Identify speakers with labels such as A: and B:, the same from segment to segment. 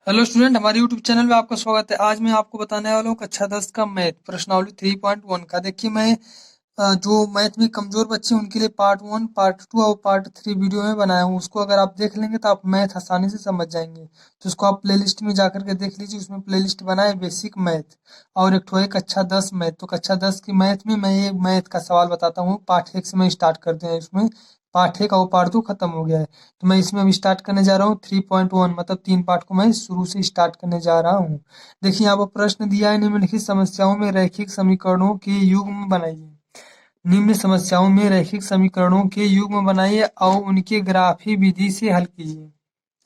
A: Hello student, हमारे YouTube channel में आपका स्वागत है। आज मैं आपको बताने वाला हूँ कक्षा 10 का मैथ प्रश्नावली 3.1 का। देखिए मैं जो मैथ में कमजोर बच्चे हैं उनके लिए पार्ट 1, पार्ट 2 और पार्ट 3 वीडियो में बनाया हूँ। उसको अगर आप देख लेंगे तो आप मैथ आसानी से समझ जाएंगे। तो उसको आप प्लेलिस्ट में जाकर के देख लीजिए। उसमें प्लेलिस्ट बना है बेसिक मैथ और एक ठो है कक्षा 10 मैथ। तो कक्षा 10 की मैथ में मैं ये मैथ का सवाल बताता हूँ। पार्ट 1 से मैं स्टार्ट करते हैं। इसमें पार्ट 1 और पार्ट 2 खत्म हो गया है। तो मैं इसमें अभी स्टार्ट करने जा रहा हूँ 3.1, मतलब 3 पार्ट को मैं शुरू से स्टार्ट करने जा रहा हूँ। देखिए यहाँ पर प्रश्न दिया है, निम्नलिखित समस्याओं में रैखिक समीकरणों के युग्म बनाइए। निम्न समस्याओं में रैखिक समीकरणों के युग्म बनाइए और उनके ग्राफी विधि से हल कीजिए।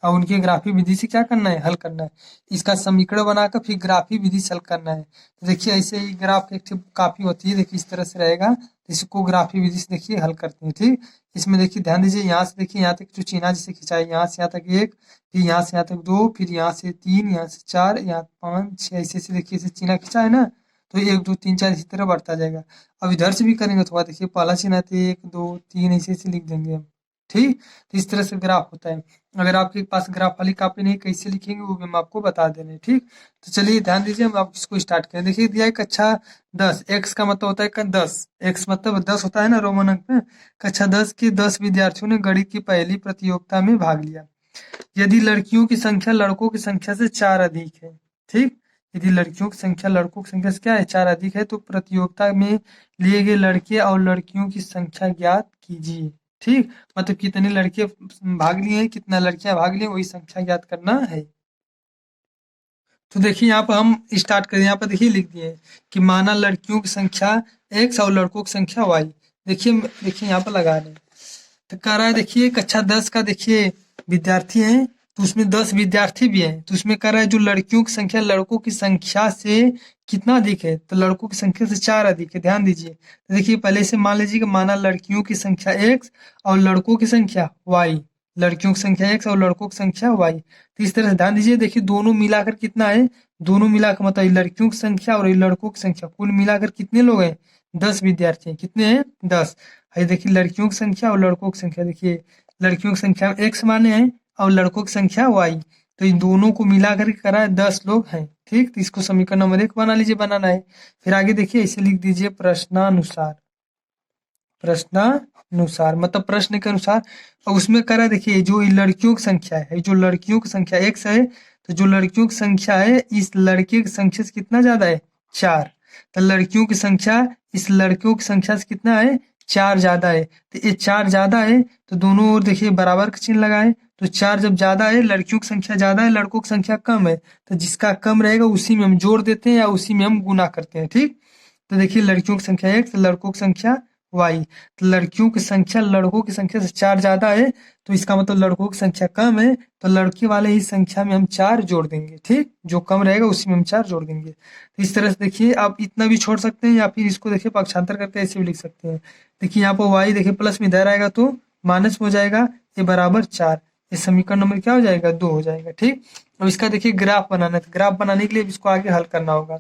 A: और उनके ग्राफी विधि से क्या करना है, हल करना है। इसका समीकरण बनाकर फिर ग्राफी विधि से हल करना है। तो देखिए ऐसे ही ग्राफ एक काफी होती है। देखिए इस तरह से रहेगा। तो इसको ग्राफी विधि से देखिए हल करते हैं। ठीक, इसमें देखिए ध्यान दीजिए। यहाँ से देखिए यहाँ तक जो चिन्ह जिसे खिंचाए, यहाँ से यहाँ तक एक, फिर यहाँ से यहाँ तक दो, फिर यहाँ से तीन, यहाँ से चार, यहाँ पाँच छह, ऐसे ऐसे देखिए इसे चिन्ह खिंचा है ना। तो एक दो तीन चार इसी तरह बढ़ता जाएगा। अब इधर से भी करेंगे तो देखिए पहला चिन्ह है तो एक दो तीन ऐसे ऐसे लिख देंगे हम। ठीक, तो इस तरह से ग्राफ होता है। अगर आपके पास ग्राफ वाली कॉपी नहीं, कैसे लिखेंगे वो भी हम आपको बता दे रहे हैं। ठीक, तो चलिए ध्यान दीजिए, हम आप इसको स्टार्ट करें। देखिए दिया है कक्षा 10, एक्स का मतलब होता है 10, एक्स मतलब 10 होता है ना रोमन अंक में। कक्षा 10 के 10 विद्यार्थियों ने गणित की पहली प्रतियोगिता में भाग लिया। यदि लड़कियों की संख्या लड़कों की संख्या से 4 अधिक है। ठीक, यदि लड़कियों की संख्या लड़कों की संख्या से क्या है, 4 अधिक है, तो प्रतियोगिता में लिए गए लड़के और लड़कियों की संख्या ज्ञात कीजिए। ठीक, मतलब कितने लड़के भाग लिए हैं, कितना लड़कियां भाग लिए, वही संख्या ज्ञात करना है। तो देखिए यहाँ पर हम स्टार्ट करें। यहाँ पर देखिए लिख दिए कि माना लड़कियों की संख्या x और लड़कों की संख्या y। देखिए देखिए यहाँ पर लगा रहे हैं। तो कह रहा है देखिए कक्षा 10 का देखिए विद्यार्थी हैं, तो उसमें 10 विद्यार्थी भी हैं। तो उसमें कह रहा है जो लड़कियों की संख्या लड़कों की संख्या से कितना अधिक है, तो लड़कों की संख्या से 4 अधिक है। ध्यान दीजिए। तो देखिए पहले से मान लीजिए कि माना लड़कियों की संख्या x और लड़कों की संख्या y। लड़कियों की संख्या x और लड़कों की संख्या y। तो इस तरह से ध्यान दीजिए। देखिए दोनों मिलाकर कितना है, दोनों मिलाकर मतलब ये लड़कियों की संख्या और ये लड़कों की संख्या कुल मिलाकर कितने लोग हैं, 10 विद्यार्थी हैं। कितने हैं, 10। ये देखिए लड़कियों की संख्या और लड़कों की संख्या। देखिए लड़कियों की संख्या x माने हैं और लड़कों की संख्या y। तो इन दोनों को मिला करके करा है 10 लोग हैं। ठीक, तो इसको समीकरण नंबर 1 बना लीजिए, बनाना है। फिर आगे देखिए ऐसे लिख दीजिए प्रश्नानुसार। प्रश्नानुसार मतलब प्रश्न के अनुसार। और उसमें करा देखिए जो ये लड़कियों की संख्या है, जो लड़कियों की संख्या x है, तो जो लड़कियों की संख्या है इस लड़के की संख्या से कितना ज्यादा है, 4। तो लड़कियों की संख्या इस लड़कियों की संख्या से कितना है, 4 ज्यादा है। तो ये 4 ज्यादा है तो दोनों ओर देखिए बराबर का चिन्ह लगाए। तो 4 जब ज्यादा है, लड़कियों की संख्या ज्यादा है, लड़कों की संख्या कम है, तो जिसका कम रहेगा उसी में हम जोड़ देते हैं या उसी में हम गुना करते हैं। ठीक, तो देखिए लड़कियों की संख्या x, लड़कों की संख्या y। तो लड़कियों की संख्या लड़कों की संख्या से 4 ज्यादा है, तो इसका मतलब लड़कों की संख्या कम है, तो लड़के वाले ही संख्या में हम 4 जोड़ देंगे। ठीक, जो कम रहेगा उसी में हम 4 जोड़ देंगे। तो इस तरह से देखिए आप इतना भी छोड़ सकते हैं या फिर इसको देखिए पक्षांतर करके ऐसे भी लिख सकते हैं। देखिए यहाँ पर y देखिए प्लस में इधर आएगा तो माइनस में हो जाएगा, ये बराबर 4। ये समीकरण नंबर क्या हो जाएगा, 2 हो जाएगा। ठीक, अब इसका देखिए ग्राफ बनाना है। तो ग्राफ बनाने के लिए इसको आगे हल करना होगा।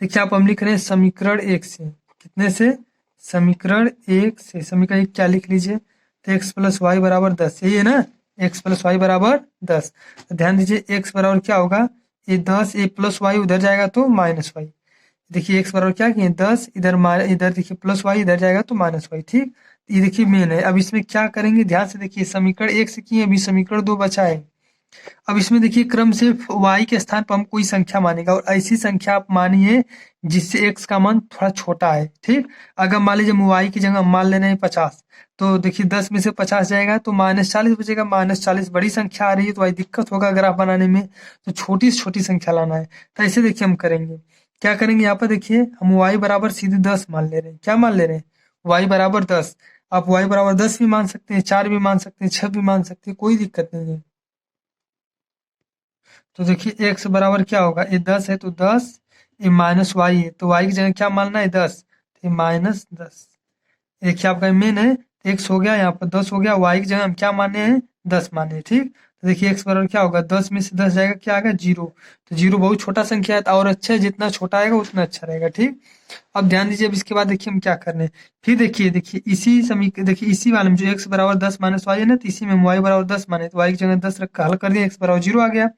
A: देखिए आप हम लिख रहे हैं समीकरण 1 से। कितने से, समीकरण 1 से। समीकरण 1 क्या लिख लीजिए, तो x प्लस वाई बराबर 10, यही है ना, x प्लस वाई बराबर 10। तो ध्यान दीजिए x बराबर क्या होगा, ये 10, ये प्लस वाई उधर जाएगा तो माइनस वाई। देखिए x बराबर क्या किए, 10, इधर इधर देखिए प्लस वाई, इधर जाएगा तो माइनस वाई। ठीक, ये देखिए मेन है। अब इसमें क्या करेंगे, ध्यान से देखिए। समीकरण 1 से किए, अभी समीकरण 2 बचा है। अब इसमें देखिए क्रम से y के स्थान पर हम कोई संख्या मानेगा और ऐसी संख्या आप मानिए जिससे x का मान थोड़ा छोटा है। ठीक, अगर मान लीजिए हम y की जगह मान ले रहे हैं 50, तो देखिए 10 में से 50 जाएगा तो -40 बचेगा। -40 बड़ी संख्या आ रही है तो भाई दिक्कत होगा ग्राफ बनाने में, तो छोटी से छोटी संख्या लाना है। तो ऐसे देखिए हम करेंगे, क्या करेंगे, यहाँ पर देखिए हम y बराबर सीधे 10 मान ले रहे हैं। क्या मान ले रहे हैं, y बराबर 10। आप y बराबर 10 भी मान सकते हैं, 4 भी मान सकते हैं, 6 भी मान सकते हैं, कोई दिक्कत नहीं है। तो देखिए x बराबर क्या होगा, ये 10 है तो 10, ये माइनस वाई है तो y की जगह क्या मानना है, 10, तो ये -10। देखिए आपका मेन है, x हो गया, यहाँ पर 10 हो गया, y की जगह हम क्या माने हैं, 10 माने हैं। ठीक, तो देखिए x बराबर क्या होगा, 10 में से 10 जाएगा, क्या आएगा, 0। तो 0 बहुत छोटा संख्या है, तो और अच्छा है, जितना छोटा आएगा उतना अच्छा रहेगा। ठीक, अब ध्यान दीजिए। अब इसके बाद देखिए हम क्या करने, फिर देखिए देखिए इसी देखिए इसी वाले में जो x बराबर 10 माइनस वाई है ना, तो इसी में हम y बराबर 10 माने, तो y की जगह 10 रख हल कर दिया, x बराबर 0 आ गया।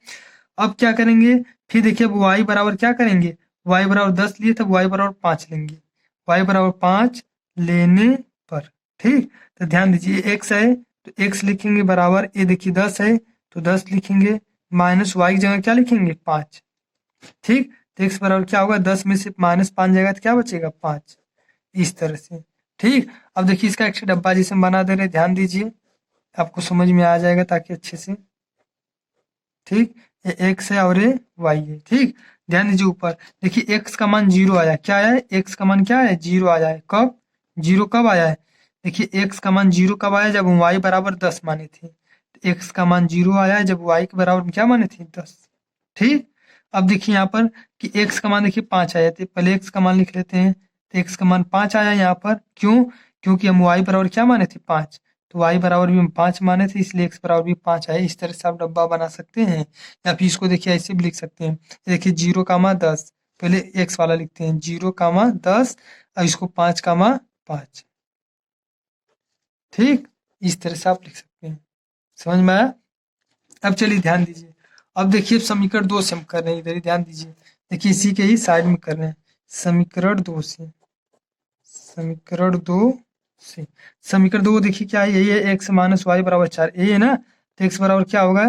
A: अब क्या करेंगे, फिर देखिए अब y बराबर क्या करेंगे, y बराबर 10 लिए तब y बराबर 5 लेंगे, y बराबर 5 लेने पर, ठीक। तो ध्यान दीजिए x है तो x लिखेंगे बराबर, ये देखिए 10 है तो 10 लिखेंगे, माइनस y की जगह क्या लिखेंगे 5, ठीक। तो x बराबर क्या होगा, 10 में से -5 जाएगा तो क्या बचेगा 5, इस तरह से, ठीक। अब देखिए इसका एक डब्बा जैसे हम बना दे रहे हैं, ध्यान दीजिए आपको समझ में आ जाएगा ताकि अच्छे से, ठीक। ये x है और ये y है, ठीक। ध्यान दीजिए ऊपर देखिए x का मान 0 आया, क्या आया है, x का मान क्या है 0 आया है, कब 0 कब आया है, देखिए x का मान 0 कब आया, जब हम y बराबर 10 माने थे, तो x का मान 0 आया है जब y के बराबर हम क्या माने थे 10, ठीक। अब देखिए यहाँ पर कि x का मान देखिए 5 आया, तो पहले x का मान लिख लेते हैं, तो x का मान 5 आया यहाँ पर, क्यों, क्योंकि हम y बराबर क्या माने थे 5, तो y बराबर भी हम 5 माने थे इसलिए x बराबर भी 5 आया। इस तरह से आप डब्बा बना सकते हैं, या फिर इसको देखिए ऐसे भी लिख सकते हैं, ये देखिए 0, 10, पहले x वाला लिखते हैं 0, 10 और इसको 5, 5, ठीक। इस तरह से आप लिख सकते हैं, समझ में आया। अब चलिए ध्यान दीजिए, अब देखिए समीकरण 2 से हम कर रहे हैं, इधर ही ध्यान दीजिए, देखिए इसी के ही साइड में कर रहे हैं, समीकरण 2 से, समीकरण 2 से, समीकरण 2 देखिए क्या है, यही है x माइनस वाई बराबर 4, यही है ना, तो x बराबर क्या होगा,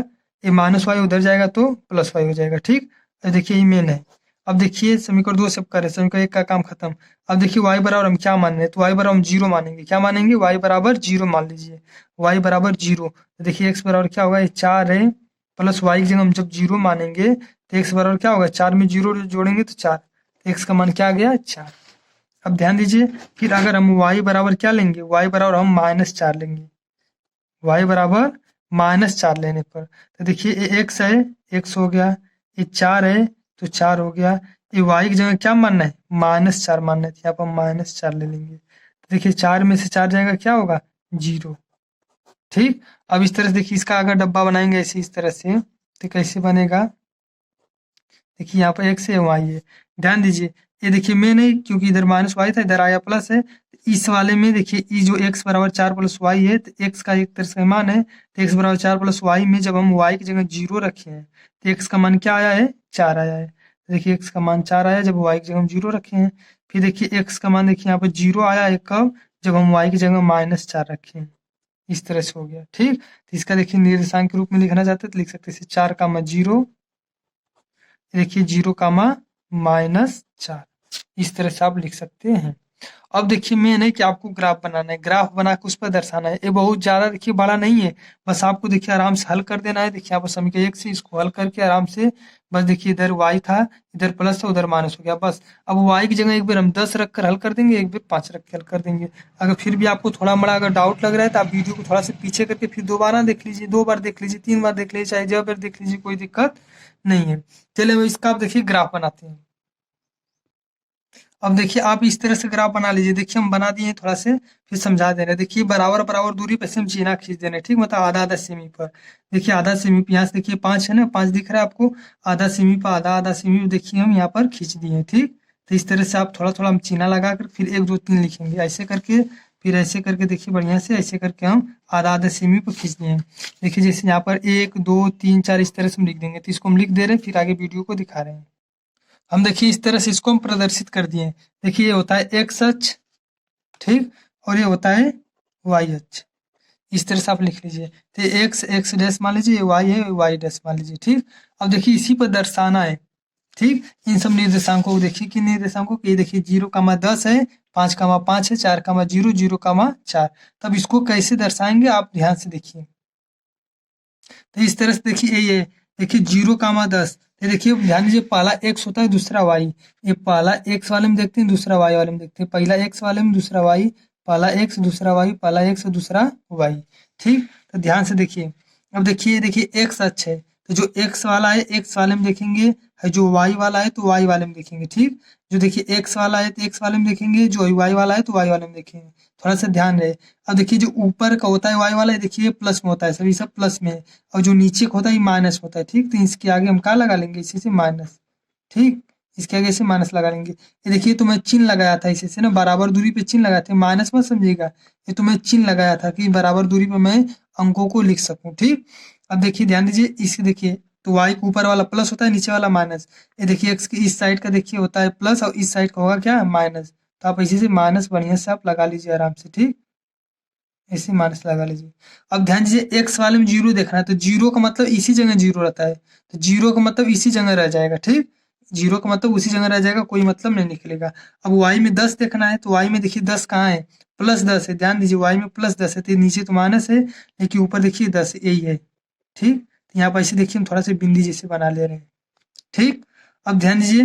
A: ये माइनस वाई उधर जाएगा तो प्लस वाई हो जाएगा, ठीक। अब देखिए ये मेन है, अब देखिए समीकरण 2 से अब करें, समीकरण 1 का काम खत्म। अब देखिए y बराबर हम क्या मान रहे हैं, तो y बराबर हम 0 मानेंगे, क्या मानेंगे, y बराबर 0 मान लीजिए, y बराबर 0, तो देखिए x बराबर क्या होगा, ये 4 है प्लस y की जगह हम जब 0 मानेंगे तो x बराबर क्या होगा, 4 में 0 जोड़ेंगे तो 4, x का मान क्या आ गया 4। अब ध्यान दीजिए फिर अगर हम y बराबर क्या लेंगे, y बराबर हम -4 लेंगे, y बराबर -4 लेने पर, तो देखिए ये x है, x हो गया, ये 4 है तो 4 हो गया, ये y की जगह क्या मानना है -4 मानना है, तो यहाँ पर -4 ले लेंगे, तो देखिए 4 में से 4 जाएगा क्या होगा 0, ठीक। अब इस तरह से देखिए इसका अगर डब्बा बनाएंगे ऐसे इस तरह से तो कैसे बनेगा, देखिए यहाँ पर x है y है, ध्यान दीजिए ये देखिए मेन है क्योंकि इधर -y था इधर आया प्लस है, तो इस वाले में देखिए ये जो x बराबर 4 प्लस y है, तो x का एक तरह से मान है, तो x बराबर 4 प्लस y में जब हम y की जगह 0 रखे हैं तो x का मान क्या आया है 4 आया है, तो देखिए x का मान 4 आया जब y की जगह हम 0 रखे हैं, फिर देखिए x का मान देखिए यहाँ पर 0 आया है कब, जब हम y की जगह -4 रखे हैं, इस तरह से हो गया, ठीक। तो इसका देखिए निर्देशांक के रूप में लिखना चाहते हैं तो लिख सकते हैं 4, 0, देखिए 0, -4, इस तरह से आप लिख सकते हैं। अब देखिए मेन है कि आपको ग्राफ बनाना है, ग्राफ बना के उस पर दर्शाना है, ये बहुत ज्यादा देखिए बड़ा नहीं है, बस आपको देखिए आराम से हल कर देना है, देखिए यहाँ पर समीकरण 1 से इसको हल करके आराम से, बस देखिए इधर y था इधर प्लस था उधर माइनस हो गया, बस अब y की जगह एक बार हम 10 रख कर हल कर देंगे, एक बार 5 रख के हल कर देंगे। अगर फिर भी आपको थोड़ा बड़ा अगर डाउट लग रहा है तो आप वीडियो को थोड़ा सा पीछे करके फिर दोबारा देख लीजिए, 2 बार देख लीजिए, 3 बार देख लीजिए, चाहे जब बार देख लीजिए, कोई दिक्कत नहीं है। चलिए अब इसका आप देखिए ग्राफ बनाते हैं। अब देखिए आप इस तरह से ग्राफ बना लीजिए, देखिए हम बना दिए हैं, थोड़ा से फिर समझा दे रहे हैं, देखिए बराबर बराबर दूरी पे से हम जीना खींच दे रहे हैं, ठीक, मतलब आधा आधा सेमी पर, देखिए आधा सेमी पे यहाँ से देखिए 5 है ना, 5 दिख रहा है आपको, आधा सेमी पर आधा आधा सेमी पे देखिए हम यहाँ पर खींच दिए हैं, ठीक। तो इस तरह से आप थोड़ा थोड़ा हम चीना लगा कर फिर 1 2 3 लिखेंगे ऐसे करके, फिर ऐसे करके देखिए बढ़िया से ऐसे करके हम आधा आधा सेमी पर खींच दिए हैं। देखिए जैसे यहाँ पर 1 2 3 4 इस तरह से हम लिख देंगे, तो इसको हम लिख दे रहे हैं फिर आगे वीडियो को दिखा रहे हैं। हम देखिए इस तरह से इसको हम प्रदर्शित कर दिए, देखिए ये होता है एक्स अक्ष, ठीक, और ये होता है वाई अक्ष, इस तरह से आप लिख लीजिए, तो ये एक्स एक्स डैश मान लीजिए, ये वाई है वाई डैश मान लीजिए, ठीक। अब देखिए इसी पर दर्शाना है, ठीक, इन सब निर्देशांकों को देखिए कि निर्देशांकों को, ये देखिए 0, 10 है, 5, 5 है, 4, 0, 0, 4, तब इसको कैसे दर्शाएंगे आप ध्यान से देखिए, तो इस तरह से देखिए ये देखिए 0, 10, ये देखिए ध्यान दीजिए पहला एक्स होता है दूसरा वाई, ये पहला एक्स वाले में देखते हैं दूसरा वाई वाले में देखते हैं, पहला एक्स वाले में दूसरा वाई, पहला एक्स दूसरा वाई, पहला एक्स दूसरा वाई, ठीक। तो ध्यान से देखिए, अब देखिए एक्स अक्ष है, तो जो एक्स वाला है एक्स वाले में देखेंगे, है जो वाई वाला है तो वाई वाले में देखेंगे, ठीक। जो देखिए एक्स वाला है तो एक्स वाले में देखेंगे, जो वाई वाला है तो वाई वाले में देखेंगे, थोड़ा सा ध्यान रहे। अब देखिए जो ऊपर का होता है वाई वाला है देखिए प्लस में होता है, सभी सब प्लस में है, और जो नीचे का होता है माइनस होता है, ठीक। तो इसके आगे हम क्या लगा लेंगे, इसी से माइनस, ठीक, इसके आगे से माइनस लगा लेंगे। ये देखिए तो मैं चिन्ह लगाया था इसी से ना, बराबर दूरी पे चिन्ह लगाते हैं, माइनस मत समझिएगा, ये तो मैं चिन्ह लगाया था कि बराबर दूरी पे मैं अंकों को लिख सकूं, ठीक। अब देखिए ध्यान दीजिए इसे देखिए, तो y के ऊपर वाला प्लस होता है, नीचे वाला माइनस। ये देखिए x की इस साइड का देखिए होता है प्लस और इस साइड का होगा क्या, माइनस। तो आप इसी से माइनस बढ़िया से आप लगा लीजिए आराम से, ठीक, ऐसे माइनस लगा लीजिए। अब ध्यान दीजिए x वाले में जीरो देखना है, तो जीरो का मतलब इसी जगह जीरो रहता है, तो जीरो का मतलब इसी जगह रह जाएगा, ठीक, जीरो का मतलब उसी जगह रह जाएगा, कोई मतलब नहीं निकलेगा। अब y में 10 देखना है, तो y में देखिए 10 कहाँ है, +10 है, ध्यान दीजिए y में +10 है, तो नीचे तो माइनस है लेकिन ऊपर देखिए 10 यही है, ठीक। तो यहाँ पर ऐसे देखिए हम थोड़ा सा बिंदी जैसे बना ले रहे हैं, ठीक। अब ध्यान दीजिए,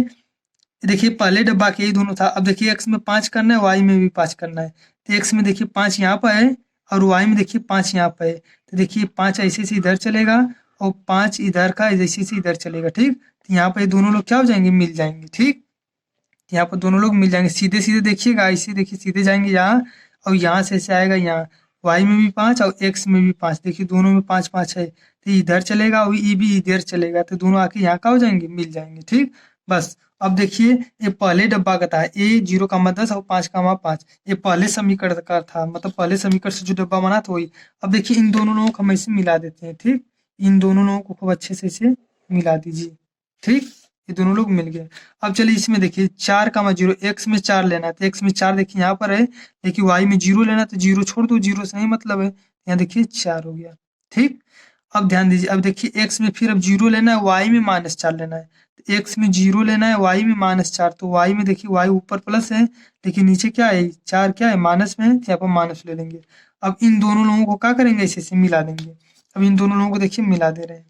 A: देखिए पहले डब्बा के यही दोनों था, अब देखिए x में 5 करना है, y में भी 5 करना है। तो x में देखिए 5 यहाँ पर है और y में देखिए 5 यहाँ पर है, तो देखिए 5 ऐसे से इधर चलेगा और 5 इधर का जैसे से इधर चलेगा, ठीक। तो यहाँ पर दोनों लोग क्या हो जाएंगे, मिल जाएंगे, ठीक। यहाँ पर दोनों लोग मिल जाएंगे, सीधे सीधे देखिएगा, ऐसे देखिए सीधे जाएंगे यहाँ और यहाँ से ऐसे आएगा यहाँ, y में भी 5 और x में भी 5, देखिए दोनों में 5 5 है, तो इधर चलेगा और ये भी इधर चलेगा, तो दोनों आके यहाँ का हो जाएंगे, मिल जाएंगे, ठीक। बस अब देखिए ये पहले डब्बा का था, ए 0 का 10 और 5 का 5, ये पहले समीकरण का था, मतलब पहले समीकरण से जो डब्बा बना था वही। अब देखिए इन दोनों लोगों को हम ऐसे मिला देते हैं, ठीक, इन दोनों लोगों को खूब अच्छे से इसे मिला दीजिए, ठीक, ये दोनों लोग मिल गए। अब चलिए इसमें देखिए 4 का 0, x में 4 लेना है, तो x में 4 देखिए यहाँ पर है, देखिए y में 0 लेना है, तो 0 छोड़ दो, 0 से नहीं मतलब है, यहाँ देखिए 4 हो गया, ठीक। अब ध्यान दीजिए, अब देखिए x में फिर अब 0 लेना है, y में -4 लेना है, तो x में 0 लेना है, y में -4, तो y में देखिए y ऊपर प्लस है लेकिन नीचे क्या है, 4 क्या है, माइनस में है, तो यहाँ पर माइनस ले लेंगे। अब इन दोनों लोगों को क्या करेंगे, ऐसे मिला देंगे। अब इन दोनों लोगों को देखिए मिला दे रहे हैं,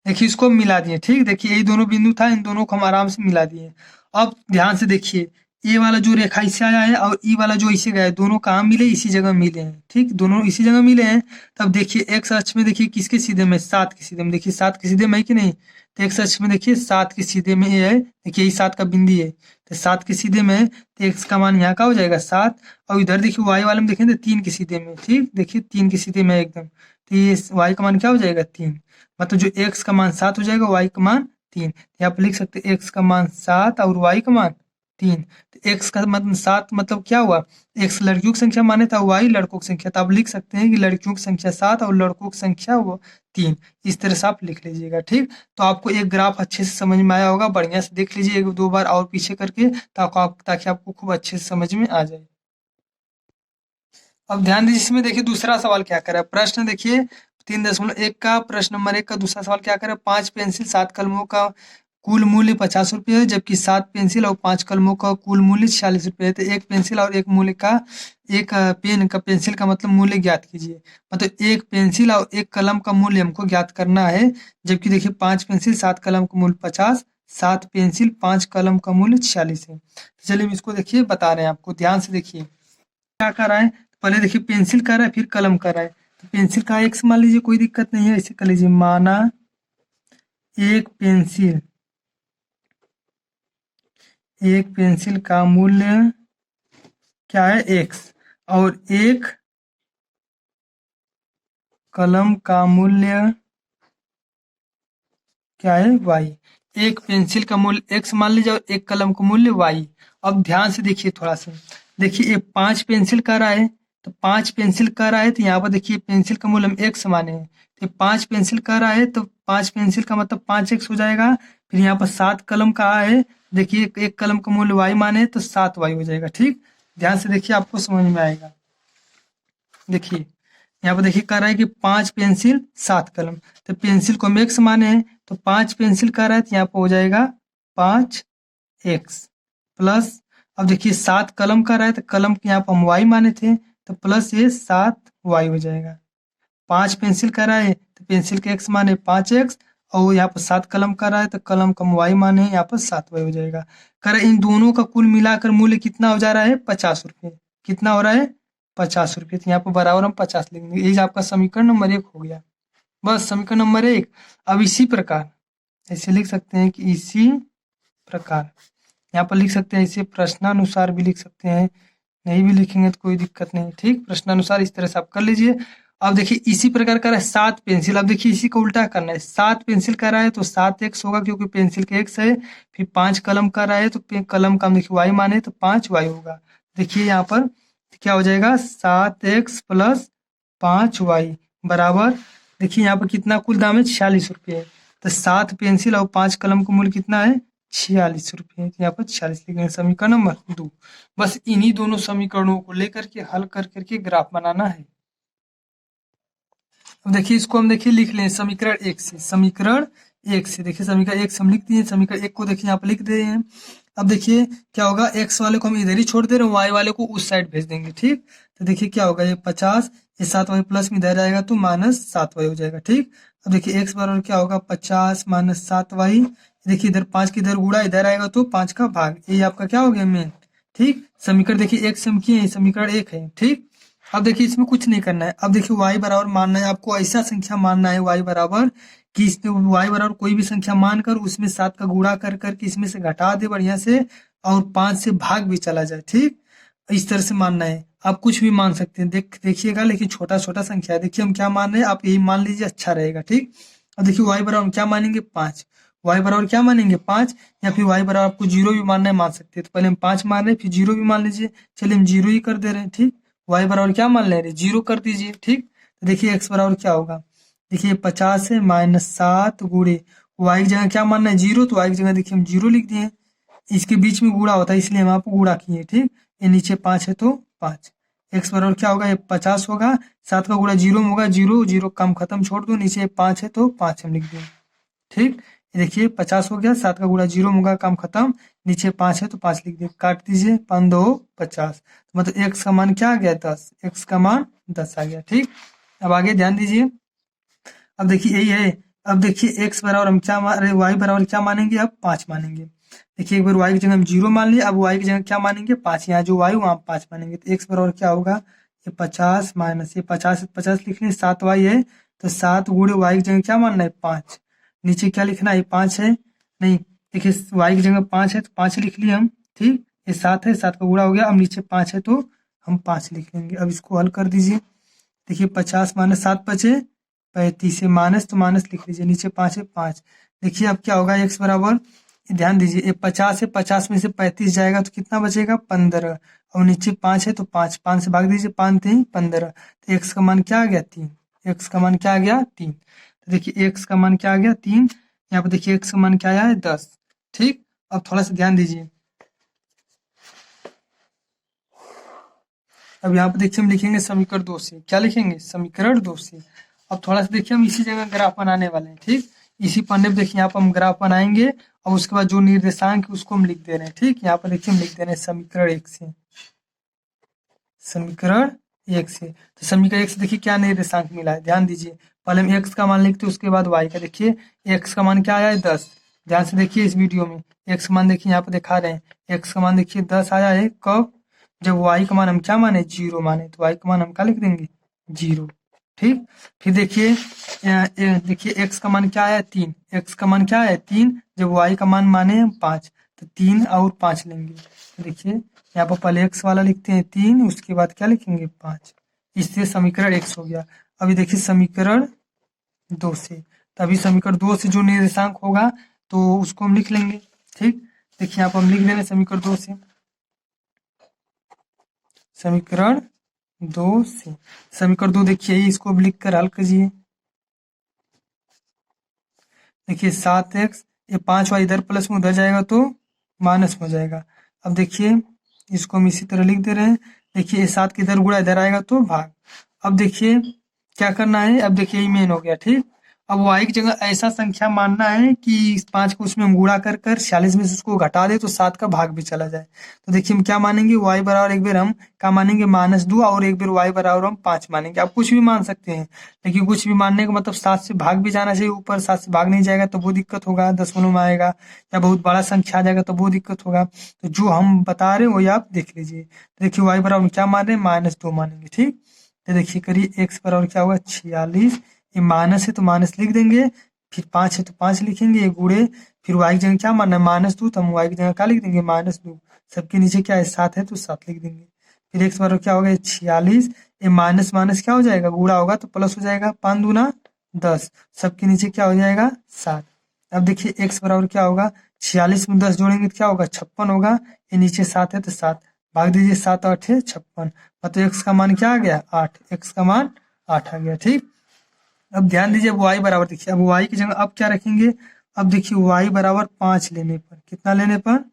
A: देखिए इसको मिला दिए, ठीक, देखिए यही दोनों बिंदु था, इन दोनों को हम आराम से मिला दिए। अब ध्यान से देखिए, ये वाला जो रेखा इससे आया है और ई वाला जो इसे गया है, दोनों कहाँ मिले, इसी जगह मिले हैं, ठीक, दोनों इसी जगह मिले हैं। तब देखिए एक्स अक्ष में देखिए किसके सीधे में, 7 के सीधे में, देखिए 7 के सीधे में है कि नहीं, तो एक्स अक्ष में देखिए 7 के सीधे में ये है, देखिए यही 7 का बिंदी है, तो 7 के सीधे में है, तो एक्स का मान यहाँ का हो जाएगा 7, और इधर देखिए वाई वाले में देखें तो 3 के सीधे में, ठीक, देखिए 3 के सीधे में एकदम, तो ये वाई का मान क्या हो जाएगा, 3, मतलब जो x का मान 7 हो जाएगा, y का मान 3, यहाँ पर लिख सकते हैं x का मान 7 और y का मान 3। तो x का मतलब 7 मतलब क्या हुआ, x लड़कियों की संख्या माने था, y लड़कों की संख्या, तो आप लिख सकते हैं कि लड़कियों की संख्या 7 और लड़कों की संख्या वो 3, इस तरह से आप लिख लीजिएगा, ठीक। तो आपको एक ग्राफ अच्छे से समझ में आया होगा, बढ़िया से देख लीजिए एक दो बार और पीछे करके, ताकि आपको खूब अच्छे से समझ में आ जाए। अब ध्यान दीजिए, इसमें देखिए दूसरा सवाल क्या कर रहा है, प्रश्न देखिए 3.1 का, प्रश्न नंबर 1 का दूसरा सवाल क्या कर रहा है, 5 पेंसिल 7 कलमों का कुल मूल्य 50 रुपये है, जबकि 7 पेंसिल और 5 कलमों का कुल मूल्य 46 रुपये है, तो एक पेंसिल और एक मूल्य का, एक पेन का, पेंसिल का मतलब मूल्य ज्ञात कीजिए। मतलब एक पेंसिल और एक कलम का मूल्य हमको ज्ञात करना है, जबकि देखिए 5 पेंसिल 7 कलम का मूल्य 50, 7 पेंसिल 5 कलम का मूल्य 46 है। तो चलिए हम इसको देखिए बता रहे हैं आपको, ध्यान से देखिए क्या कर रहा है, पहले देखिए पेंसिल कर रहा है फिर कलम कर रहा है, तो पेंसिल का एक्स मान लीजिए, कोई दिक्कत नहीं है, ऐसे कर लीजिए, माना एक पेंसिल का मूल्य क्या है, एक्स, और एक कलम का मूल्य क्या है, वाई। एक पेंसिल का मूल्य एक्स मान लीजिए और एक कलम का मूल्य वाई। अब ध्यान से देखिए थोड़ा सा, देखिए ये 5 पेंसिल का रहा है, तो 5 पेंसिल का रहा है, तो यहाँ पर देखिए पेंसिल का मूल्य हम एक्स माने हैं, तो 5 पेंसिल का रहा है, तो 5 पेंसिल का मतलब 5x हो जाएगा। फिर यहाँ पर 7 कलम का है, देखिए एक कलम का मूल्य वाई माने तो 7y हो जाएगा, ठीक। ध्यान से देखिए आपको समझ में आएगा। देखिए यहाँ पर देखिए कह रहा है कि 5 पेंसिल 7 कलम, तो पेंसिल को हम एक्स माने हैं, तो 5 पेंसिल का रहा है, तो यहाँ पर हो जाएगा 5x प्लस, अब देखिए 7 कलम का रहा है, तो कलम के यहाँ पर हम y माने थे, तो प्लस ये 7y हो जाएगा। 5 पेंसिल का रहा है, तो पेंसिल के x माने 5x, और यहाँ पर 7 कलम का रहा है, तो कलम का y माने यहाँ पर 7y हो जाएगा। कर इन दोनों का कुल मिलाकर मूल्य कितना हो जा रहा है, 50 रुपये, कितना हो रहा है, 50 रुपये, तो यहाँ पर बराबर हम 50 लिख देंगे, यही आपका समीकरण नंबर 1 हो गया। बस समीकरण नंबर 1। अब इसी प्रकार ऐसे लिख सकते हैं कि इसी प्रकार, यहाँ पर लिख सकते हैं इसे प्रश्नानुसार भी लिख सकते हैं, नहीं भी लिखेंगे तो कोई दिक्कत नहीं, ठीक, प्रश्नानुसार इस तरह से आप कर लीजिए। अब देखिए इसी प्रकार का रहा है 7 पेंसिल, अब देखिए इसी को उल्टा करना है, 7 पेंसिल का रहा है तो 7x होगा क्योंकि पेंसिल के x है, फिर 5 कलम का रहा है तो कलम का हम देखिए y माने तो 5y होगा। देखिए यहाँ पर क्या हो जाएगा, 7x प्लस 5y बराबर देखिए यहाँ पर कितना कुल दाम है, 46 रुपये है। तो 7 पेंसिल और 5 कलम का मूल्य कितना है, 46 रुपये। तो यहाँ पर 46 लिखेंगे। समीकरण नंबर 2। बस इन्हीं दोनों समीकरणों को लेकर के हल कर करके ग्राफ बनाना है। अब देखिए इसको हम देखिए लिख लें समीकरण 1 से। समीकरण 1 से देखिए समीकरण 1 से हम लिख दिए। समीकरण 1 को देखिए यहाँ पर लिख दे हैं। अब देखिए क्या होगा, x वाले को हम इधर ही छोड़ दे रहे हैं, y वाले को उस साइड भेज देंगे। ठीक, तो देखिए क्या होगा, ये 50, ये 7y प्लस में इधर आएगा तो -7y हो जाएगा। ठीक, अब देखिए x बराबर क्या होगा, 50 - 7y। देखिए इधर 5 की इधर गुणा, इधर आएगा तो 5 का भाग, ये आपका क्या हो गया मेन। ठीक, समीकरण देखिए 1 से हम किए, समीकरण 1 है। ठीक, अब देखिए इसमें कुछ नहीं करना है। अब देखिए y बराबर मानना है आपको, ऐसा संख्या मानना है y बराबर कि इसमें y बराबर कोई भी संख्या मानकर उसमें 7 का गुणा कर करके इसमें से घटा दे बढ़िया से, और 5 से भाग भी चला जाए। ठीक, इस तरह से मानना है। आप कुछ भी मान सकते हैं, देखिएगा, लेकिन छोटा छोटा संख्या है। देखिए हम क्या मान रहे हैं, आप यही मान लीजिए, अच्छा रहेगा। ठीक, अब देखिए y बराबर हम क्या मानेंगे, 5। y बराबर क्या मानेंगे, 5, या फिर y बराबर आपको 0 भी मानना है, मान सकते हैं। तो पहले हम 5 मान रहे हैं, फिर 0 भी मान लीजिए। चलिए हम 0 ही कर दे रहे हैं। ठीक, y बराबर क्या मान ले रहे, 0 कर दीजिए। ठीक, तो देखिए x बराबर क्या होगा, देखिए 50 है -7 गुणे y की जगह क्या मानना है, 0, तो y की जगह देखिए हम 0 लिख दिए। इसके बीच में गुणा होता है इसलिए हम आपको गुणा किए। ठीक, ये नीचे 5 है तो 5। x बराबर क्या होगा, ये 50 होगा, 7 का गुणा 0 में होगा, 0 0 कम खत्म, छोड़ दो, नीचे 5 है तो 5 हम लिख दें। ठीक, ये देखिए 50 हो गया, 7 का गुणा 0 में होगा, कम खत्म, नीचे 5 है तो 5 लिख दिए, काट दीजिए, 5 2 50, मतलब x का मान क्या आ गया, 10। x का मान 10 आ गया। ठीक, अब आगे ध्यान दीजिए। अब देखिए यही है। अब देखिए x बराबर हम क्या मान रहे, y बराबर क्या मानेंगे, अब 5 मानेंगे। देखिए एक बार y की जगह हम 0 मान लिए, अब y की जगह क्या मानेंगे, 5। यहाँ जो y वहाँ 5 मानेंगे, तो x बराबर क्या होगा, ये 50 माइनस ये 50 लिख लें, 7y है तो 7 गुणे y की जगह क्या मानना है, 5। नीचे क्या लिखना है, 5 है, नहीं देखिए y की जगह 5 है तो 5 लिख लिए हम। ठीक, ये 7 है, 7 का गुणा हो गया, अब नीचे 5 है तो हम 5 लिख लेंगे। अब इसको हल कर दीजिए। देखिए 50 - 7 बचे 35 है, माइनस तो माइनस लिख लीजिए, नीचे 5 है 5। देखिए अब क्या होगा, x बराबर, ध्यान दीजिए, ये 50 है, 50 में से 35 जाएगा तो कितना बचेगा, 15, और नीचे 5 है तो 5 5 से भाग दीजिए, 5 3 15, तो x का मान क्या आ गया, 3। x का मान क्या आ गया, 3। तो देखिए x का मान क्या आ गया, 3। यहाँ पर देखिए x का मान क्या आया है, 10। ठीक, अब थोड़ा सा ध्यान दीजिए। अब यहाँ पे देखिए हम लिखेंगे समीकरण 2 से, क्या लिखेंगे, समीकरण 2 से। अब थोड़ा सा देखिए हम इसी जगह ग्राफ बनाने वाले हैं। ठीक, इसी पन्ने पे देखिए यहाँ पर हम ग्राफ बनाएंगे, और उसके बाद जो निर्देशांक है उसको हम लिख दे रहे हैं। ठीक, यहाँ पर देखिए हम लिख दे रहे हैं समीकरण 1 से, समीकरण 1 से। तो समीकरण 1 से देखिए क्या निर्देशांक मिला है, ध्यान दीजिए। पहले हम x का मान लिखते हैं, उसके बाद y का। देखिए x का मान क्या आया है, 10। ध्यान से देखिए इस वीडियो में, x का मान देखिए यहाँ पर दिखा रहे हैं, x का मान देखिए 10 आया है। कब, जब y का मान हम क्या माने, 0 माने, तो y का मान हम क्या लिख देंगे, 0। ठीक, फिर देखिए देखिए x का मान क्या आया है, 3। x का मान क्या है, 3, जब y का मान माने हम 5, तो 3 और 5 लेंगे। तो देखिए यहाँ पर पहले x वाला लिखते हैं 3, उसके बाद क्या लिखेंगे, 5। इससे समीकरण x हो गया। अभी देखिए समीकरण 2 से, तभी समीकरण 2 से जो निर्देशांक होगा तो उसको हम लिख लेंगे। ठीक, देखिए यहाँ पर हम लिख दे रहे हैं समीकरण 2 से, समीकरण 2 से। समीकरण 2 देखिए, इसको अब लिख कर हल कीजिए। देखिए 7x, ये 5y इधर प्लस में उधर जाएगा तो माइनस में हो जाएगा। अब देखिए इसको हम इसी तरह लिख दे रहे हैं। देखिए ये 7 के इधर गुणा, इधर आएगा तो भाग। अब देखिए क्या करना है, अब देखिए ये मेन हो गया। ठीक, अब y की जगह ऐसा संख्या मानना है कि 5 को उसमें हम गुणा कर कर 46 में से उसको घटा दे तो 7 का भाग भी चला जाए। तो देखिए हम क्या मानेंगे, y बराबर एक बार हम क्या मानेंगे, -2, और एक बार y बराबर हम 5 मानेंगे। आप कुछ भी मान सकते हैं, लेकिन कुछ भी मानने का मतलब 7 से भाग भी जाना चाहिए ऊपर। 7 से भाग नहीं जाएगा तो वो दिक्कत होगा, दशमलव में आएगा, या बहुत बड़ा संख्या आ जाएगा तो वो दिक्कत होगा। तो जो हम बता रहे हैं वही आप देख लीजिए। तो देखिए y बराबर हम क्या मान रहे हैं, -2 मानेंगे। ठीक, तो देखिए करिए x बराबर क्या होगा, 46। ये माइनस है तो माइनस लिख देंगे, फिर 5 है तो 5 लिखेंगे, ये गुणे, फिर y की जगह क्या मानना है, -2, तो हम y की जगह क्या लिख देंगे, -2। सबके नीचे क्या है, 7 है तो 7 लिख देंगे। फिर x बराबर क्या होगा, 46। ये माइनस माइनस क्या हो जाएगा, गुणा होगा तो प्लस हो जाएगा, 5 दूना 10, सबके नीचे क्या हो जाएगा, 7। अब देखिए x बराबर क्या होगा, 46 में 10 जोड़ेंगे तो क्या होगा, 56 होगा। ये नीचे 7 है तो 7 भाग दीजिए, 7 8 56, मतलब x का मान क्या आ गया, 8। x का मान 8 आ गया। ठीक, अब ध्यान दीजिए, अब y बराबर देखिए, अब y की जगह अब क्या रखेंगे, अब देखिए y बराबर 5 लेने पर, कितना लेने पर,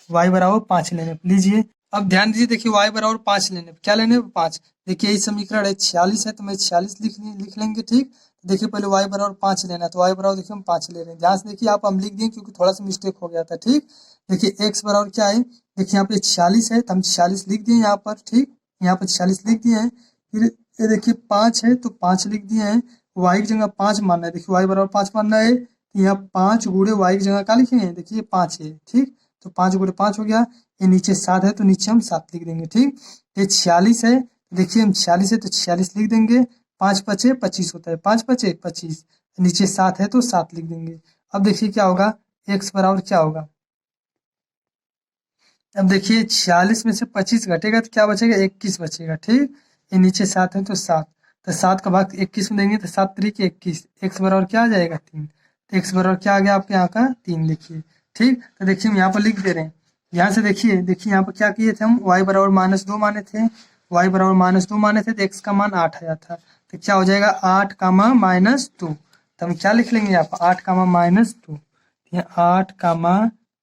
A: y बराबर 5 लेने पर लीजिए। अब ध्यान दीजिए, देखिए y बराबर 5 लेने पर, क्या लेने पर 5। देखिए ये समीकरण है 46 है, तो मैं 46 लिख लेंगे, ठीक। देखिए पहले y बराबर 5 लेना है, तो y बराबर देखिए हम 5 ले रहे हैं, ध्यान से देखिए, आप हम लिख दिए क्योंकि थोड़ा सा मिस्टेक हो गया था, ठीक। देखिए x बराबर क्या है, देखिए यहाँ पे 46 है, तो हम 46 लिख दिए यहाँ पर, ठीक। यहाँ पर 46 लिख दिए हैं। फिर ये देखिए 5 है, तो 5 लिख दिए हैं। y की जगह 5 मानना है, देखिए y बराबर 5 मानना है, तो यहाँ 5 गुणे y की जगह क्या लिखेंगे, देखिए 5 है, ठीक। तो 5 गुणे 5 हो गया। ये नीचे 7 है, तो नीचे हम 7 लिख देंगे, ठीक। ये 46 है, देखिए हम 46 है तो 46 लिख देंगे। 5 पचे 25 होता है, 5 पचे 25, नीचे 7 है तो 7 लिख देंगे। अब देखिए क्या होगा, x बराबर क्या होगा, अब देखिए 46 में से 25 घटेगा तो क्या बचेगा, 21 बचेगा, ठीक। ये नीचे 7 है तो 7, तो 7 का भाग 21 में देंगे तो 7 तरीके 21, एक्स बराबर क्या आ जाएगा 3, तो एक्स बराबर क्या आ गया आपके यहाँ का 3 लिखिए, ठीक। तो देखिए हम यहाँ पर लिख दे रहे हैं, यहाँ से देखिए, देखिए यहाँ पर क्या किए थे हम, y बराबर -2 माने थे, y बराबर -2 माने थे, तो x का मान 8 आया था, तो क्या हो जाएगा 8 कामा -2, तो हम क्या लिख लेंगे यहाँ पर 8 कामा -2, 8 कामा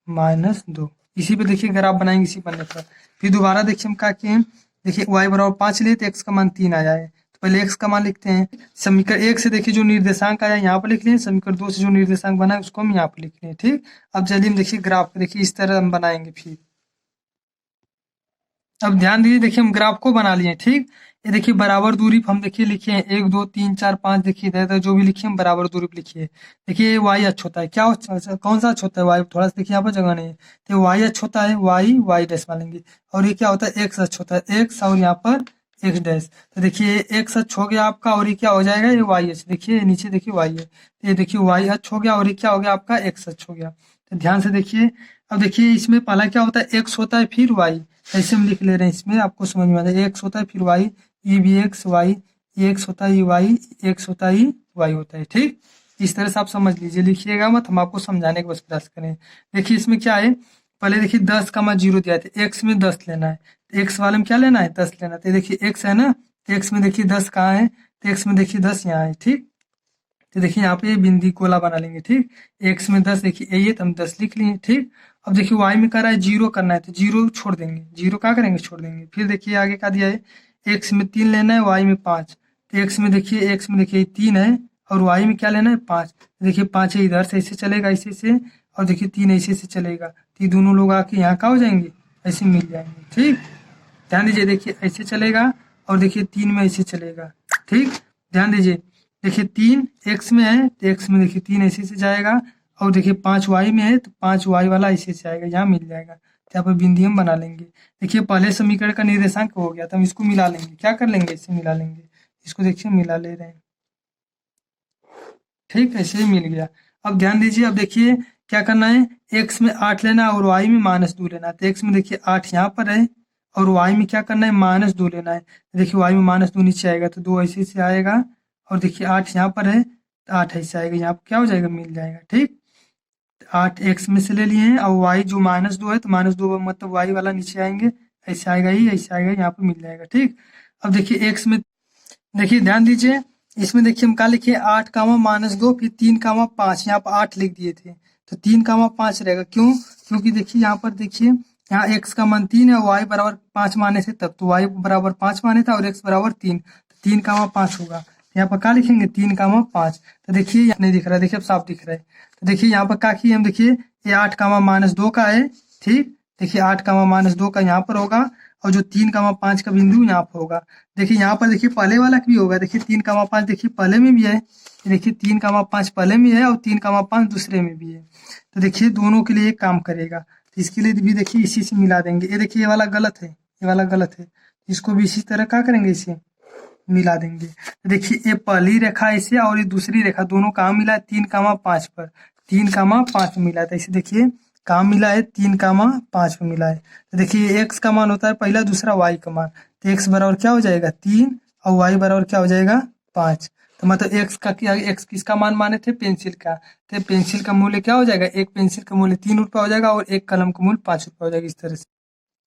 A: -2, इसी पे देखिए ग्राफ बनाएंगे इसी पन्ने पर। फिर दोबारा देखिए हम क्या किए, देखिए y बराबर 5 लिए तो x का मान 3 आया है, तो पहले x का मान लिखते हैं। समीकरण 1 से देखिए जो निर्देशांक आया यहाँ पर लिख लें, समीकरण 2 से जो निर्देशांक बना है उसको हम यहाँ पर लिख लें, ठीक। अब चलिए हम देखिए ग्राफ देखिए इस तरह हम बनाएंगे फिर। अब ध्यान दीजिए, देखिए हम ग्राफ को बना लिए, ठीक। ये देखिए बराबर दूरी पे हम देखिए लिखे हैं 1 2 3 4 5, देखिए इधर जो भी लिखे हम बराबर दूरी पे लिखिए। देखिए y अक्ष होता है, क्या कौन सा अक्ष होता है, y, थोड़ा सा देखिए यहाँ पर जगह नहीं है, तो y अक्ष होता है, y डैश मानेंगे। और ये क्या होता है, x अक्ष होता है, x, और यहाँ पर x डैश। तो देखिए x अक्ष हो गया आपका, और ये क्या हो जाएगा, ये y अक्ष, देखिए नीचे देखिए y है, तो ये देखिए y अक्ष हो गया, और ये क्या हो गया आपका x अक्ष हो गया। तो ध्यान से देखिए, अब देखिए इसमें पहला क्या होता है, x होता है फिर y, ऐसे हम लिख ले रहे हैं, इसमें आपको समझ में आ जाए, एक्स होता है फिर वाई, ये भी एक्स वाई, ये एक्स होता है, ये वाई, एक्स होता है, ये वाई होता है, ठीक। इस तरह से आप समझ लीजिए, लिखिएगा मत, हम आपको समझाने का बस प्रयास करें। देखिए इसमें क्या है, पहले देखिए 10 का मान 0 दिया था, एक्स में 10 लेना है, तो एक्स वाले में क्या लेना है, 10 लेना है, तो देखिए एक्स है ना, तो एक्स में देखिए 10 कहाँ है, तो एक्स में देखिए 10 यहाँ है, ठीक। तो देखिए यहाँ पे बिंदी गोला बना लेंगे, ठीक। एक्स में 10 देखिए ये तो हम 10 लिख लिए, ठीक। अब देखिए वाई में कर रहा है 0 करना है, तो 0 छोड़ देंगे, 0 क्या करेंगे, छोड़ देंगे। फिर देखिए आगे क्या दिया है, एक्स में 3 लेना है, वाई में 5, तो एक्स में देखिए 3 है, और वाई में क्या लेना है 5, देखिए 5 है, इधर से ऐसे चलेगा ऐसे से, और देखिए 3 ऐसे से चलेगा, तो ये दोनों लोग आके यहाँ क्या हो जाएंगे, ऐसे मिल जाएंगे, ठीक। ध्यान दीजिए, देखिए ऐसे चलेगा, और देखिए 3 में ऐसे चलेगा, ठीक। ध्यान दीजिए, देखिए 3 एक्स में है, तो एक्स में देखिए 3 ऐसे से जाएगा, और देखिए 5 वाई में है, तो 5 वाई वाला ऐसे से आएगा, यहाँ मिल जाएगा, तो यहाँ पर बिंदी हम बना लेंगे। देखिए पहले समीकरण का निर्देशांक हो गया, तो हम इसको मिला लेंगे, क्या कर लेंगे, इससे मिला लेंगे, इसको देखिए मिला ले रहे हैं, ठीक, ऐसे ही मिल गया। अब ध्यान दीजिए, अब देखिए क्या करना है, एक्स में 8 लेना है, और वाई में -2 लेना है, तो एक्स में देखिए 8 यहाँ पर है, और वाई में क्या करना है, -2 लेना है, तो देखिए वाई में -2 नीचे आएगा, तो 2 ऐसे से आएगा, और देखिए 8 यहाँ पर है, तो 8 ऐसे आएगा, यहाँ पर क्या हो जाएगा, मिल जाएगा, ठीक। 8 एक्स में से ले लिए हैं, और वाई जो -2 है, तो -2 मतलब वाई वाला नीचे आएंगे, ऐसे आएगा, ही ऐसे आएगा, यहाँ पर मिल जाएगा, ठीक। अब देखिए एक्स में, देखिए ध्यान दीजिए, इसमें देखिए हम क्या लिखे, 8 कामा -2, फिर 3 कामा 5, यहाँ पर 8 लिख दिए थे, तो 3 कामा 5 रहेगा, क्यों, क्योंकि देखिए यहाँ पर देखिए, यहाँ x का मान 3 है, y बराबर 5 माने थे तब, तो y बराबर 5 माने था, और x बराबर 3, तो 3 कामा 5 होगा, यहाँ पर क्या लिखेंगे, 3 कामा 5, तो देखिए यहाँ नहीं दिख रहा है, देखिए अब साफ दिख रहा है, तो देखिए यहाँ पर क्या किए हम, देखिए ये 8 कामा -2 का है, ठीक। देखिए 8 कामा -2 का यहाँ पर होगा, और जो 3 कामा 5 का बिंदु यहाँ पर होगा, देखिए यहाँ पर देखिए पहले वाला भी होगा, देखिए 3 कामा 5 देखिए पहले में भी है, देखिए 3 कामा 5 पहले में है, और 3 कामा 5 दूसरे में भी है, तो देखिए दोनों के लिए एक काम करेगा, तो इसके लिए भी देखिए इसी से मिला देंगे, ये देखिए ये वाला गलत है, ये वाला गलत है, इसको भी इसी तरह क्या करेंगे, इसे मिला देंगे। तो देखिए ये पहली रेखा ऐसे, और ये दूसरी रेखा, दोनों कहाँ मिला है, 3 कामा 5 पर, 3 कामा 5 में मिला था, इसे देखिए कहाँ मिला है, 3 कामा 5 में मिला है, तो देखिए एक्स का मान होता है पहला, दूसरा वाई का मान, तो एक्स बराबर क्या हो जाएगा 3, और वाई बराबर क्या हो जाएगा 5, तो मतलब एक्स का क्या, एक्स किसका मान माने थे, पेंसिल का, तो पेंसिल का मूल्य क्या हो जाएगा, एक पेंसिल का मूल्य 3 रुपया हो जाएगा, और एक कलम का मूल्य 5 रुपया हो जाएगा, इस तरह से।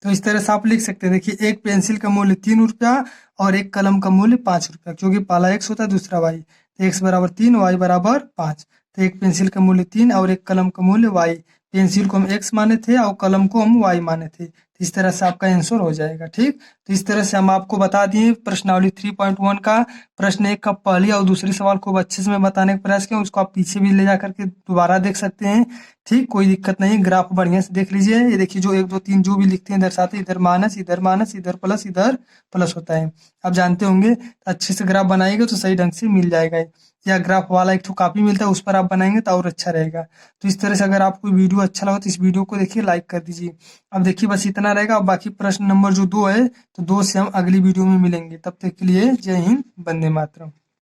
A: तो इस तरह से आप लिख सकते हैं, देखिए एक पेंसिल का मूल्य 3 रुपया, और एक कलम का मूल्य 5 रुपया, क्योंकि पहला एक्स होता है, दूसरा वाई। तो x बराबर 3, y बराबर 5। तो एक पेंसिल का मूल्य 3 और एक कलम का मूल्य y। पेंसिल को हम x माने थे और कलम को हम y माने थे। तो इस तरह से आपका आंसर हो जाएगा। ठीक, तो इस तरह से हम आपको बता दिए प्रश्नावली 3.1 का प्रश्न 1 का पहली और दूसरी सवाल खूब अच्छे से मैं बताने का प्रयास किया। उसको आप पीछे भी ले जा करके दोबारा देख सकते हैं। ठीक, कोई दिक्कत नहीं, ग्राफ बढ़िया से देख लीजिए। ये देखिए जो 1 2 3 जो भी लिखते हैं दर्शाते इधर माइनस इधर प्लस होता है। आप जानते होंगे, अच्छे से ग्राफ बनाएंगे तो सही ढंग से मिल जाएगा। या ग्राफ वाला एक ठो कॉपी मिलता है, उस पर आप बनाएंगे तो और अच्छा रहेगा। तो इस तरह से अगर आपको वीडियो अच्छा लगा तो इस वीडियो को देखिए, लाइक कर दीजिए। अब देखिए बस इतना रहेगा। अब बाकी प्रश्न नंबर जो 2 है, तो 2 से हम अगली वीडियो में मिलेंगे। तब तक के लिए जय हिंद, वंदे मातरम।